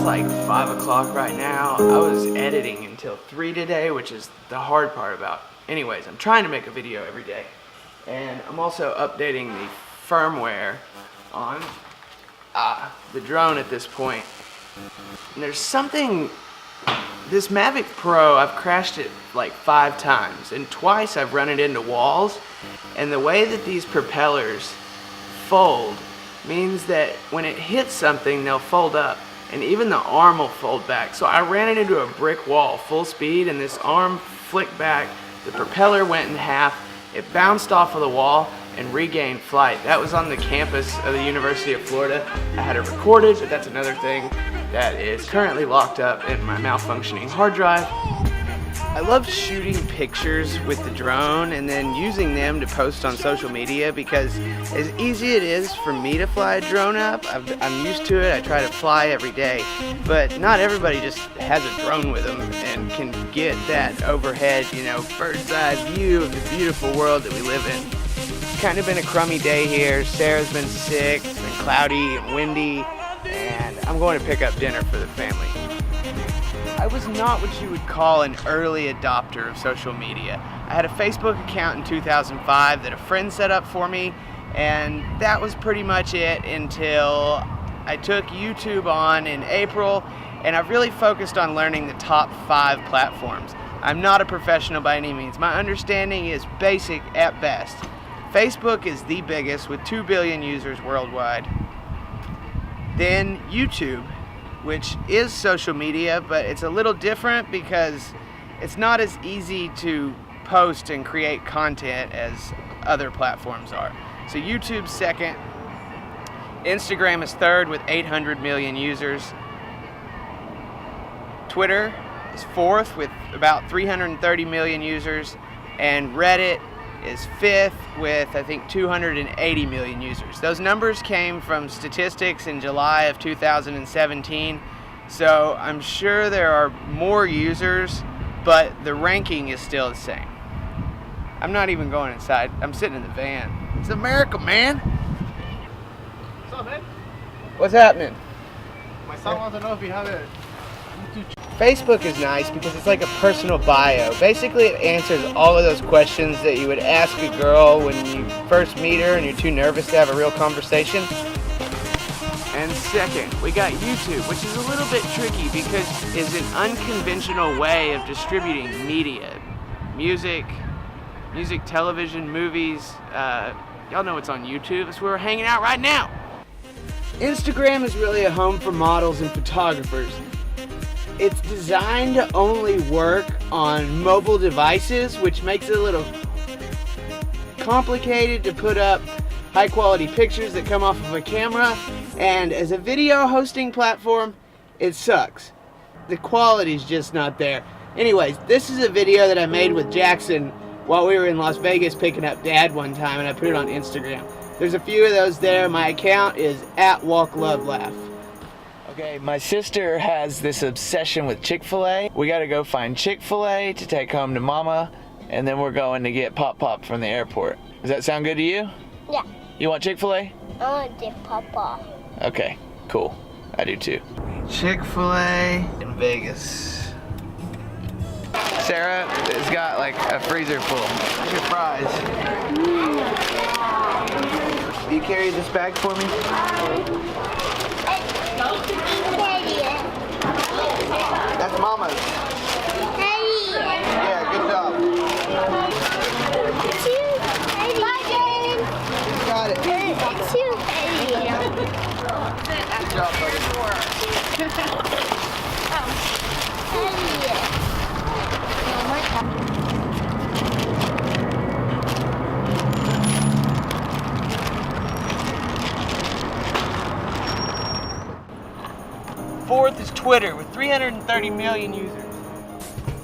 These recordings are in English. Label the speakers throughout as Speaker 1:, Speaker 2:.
Speaker 1: like 5 o'clock right now. I was editing until 3 today, which is the hard part about. Anyways, I'm trying to make a video every day. And I'm also updating the firmware on the drone at this point. And there's something, this Mavic Pro, I've crashed it like 5 times, and twice I've run it into walls, and the way that these propellers fold means that when it hits something, they'll fold up, and even the arm will fold back. So I ran it into a brick wall full speed, and this arm flicked back, the propeller went in half, it bounced off of the wall and regained flight. That was on the campus of the University of Florida. I had it recorded, but that's another thing that is currently locked up in my malfunctioning hard drive. I love shooting pictures with the drone and then using them to post on social media, because as easy it is for me to fly a drone up, I'm used to it, I try to fly every day, but not everybody just has a drone with them and can get that overhead, bird's eye view of the beautiful world that we live in. It's kind of been a crummy day here. Sarah's been sick, it's been cloudy and windy, and I'm going to pick up dinner for the family. I was not what you would call an early adopter of social media. I had a Facebook account in 2005 that a friend set up for me, and that was pretty much it until I took YouTube on in April, and I've really focused on learning the top 5 platforms. I'm not a professional by any means. My understanding is basic at best. Facebook is the biggest with 2 billion users worldwide. Then YouTube, which is social media, but it's a little different because it's not as easy to post and create content as other platforms are. So YouTube's second, Instagram is third with 800 million users, Twitter is fourth with about 330 million users, and Reddit is fifth with, I think, 280 million users. Those numbers came from statistics in July of 2017, so I'm sure there are more users, but the ranking is still the same. I'm not even going inside. I'm sitting in the van. It's America, man.
Speaker 2: What's up, man?
Speaker 1: What's happening?
Speaker 2: My son wants to know if you have a YouTube channel.
Speaker 1: Facebook is nice because it's like a personal bio. Basically, it answers all of those questions that you would ask a girl when you first meet her and you're too nervous to have a real conversation. And second, we got YouTube, which is a little bit tricky because it's an unconventional way of distributing media. Music, television, movies. Y'all know what's on YouTube. That's where we're hanging out right now. Instagram is really a home for models and photographers. It's designed to only work on mobile devices, which makes it a little complicated to put up high quality pictures that come off of a camera, and as a video hosting platform, it sucks. The quality's just not there. Anyways, this is a video that I made with Jackson while we were in Las Vegas picking up Dad one time, and I put it on Instagram. There's a few of those there. My account is @WalkLoveLaugh. Okay, my sister has this obsession with Chick-fil-A. We gotta go find Chick-fil-A to take home to Mama, and then we're going to get Pop from the airport. Does that sound good to you?
Speaker 3: Yeah.
Speaker 1: You want Chick-fil-A?
Speaker 3: I want the Papa.
Speaker 1: Okay, cool. I do too. Chick-fil-A in Vegas. Sarah has got like a freezer full. What's your fries? Do you carry this bag for me? That's Mama's. Yeah, good job. You got it. Good job, buddy. Fourth is Twitter with 330 million users.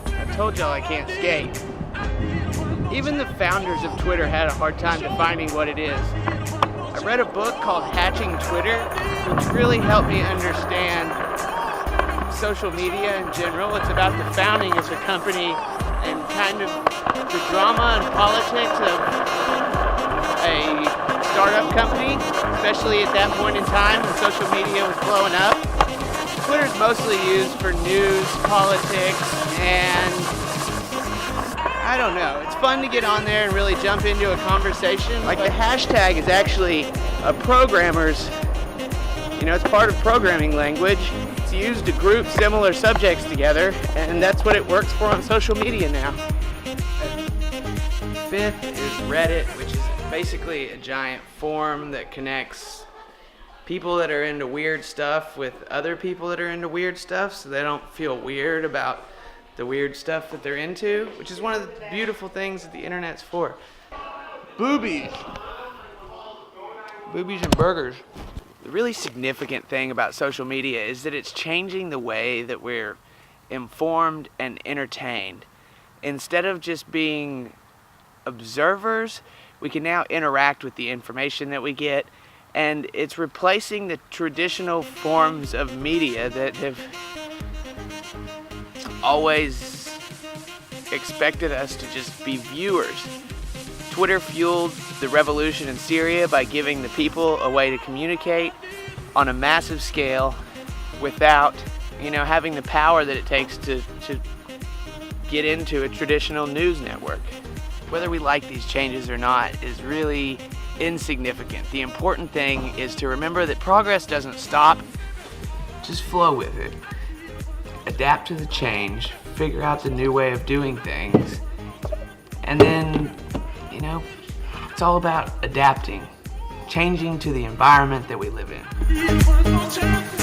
Speaker 1: I told y'all I can't skate. Even the founders of Twitter had a hard time defining what it is. I read a book called Hatching Twitter, which really helped me understand social media in general. It's about the founding of the company and kind of the drama and politics of a startup company, especially at that point in time when social media was blowing up. Twitter's mostly used for news, politics, and I don't know. It's fun to get on there and really jump into a conversation. Like the hashtag is actually a programmer's, it's part of programming language. It's used to group similar subjects together, and that's what it works for on social media now. Fifth is Reddit, which is basically a giant forum that connects people that are into weird stuff with other people that are into weird stuff, so they don't feel weird about the weird stuff that they're into, which is one of the beautiful things that the internet's for. Boobies. Boobies and burgers. The really significant thing about social media is that it's changing the way that we're informed and entertained. Instead of just being observers, we can now interact with the information that we get, and it's replacing the traditional forms of media that have always expected us to just be viewers. Twitter fueled the revolution in Syria by giving the people a way to communicate on a massive scale without, having the power that it takes to get into a traditional news network. Whether we like these changes or not is really insignificant. The important thing is to remember that progress doesn't stop. Just flow with it. Adapt to the change, figure out the new way of doing things, and then, it's all about adapting, changing to the environment that we live in.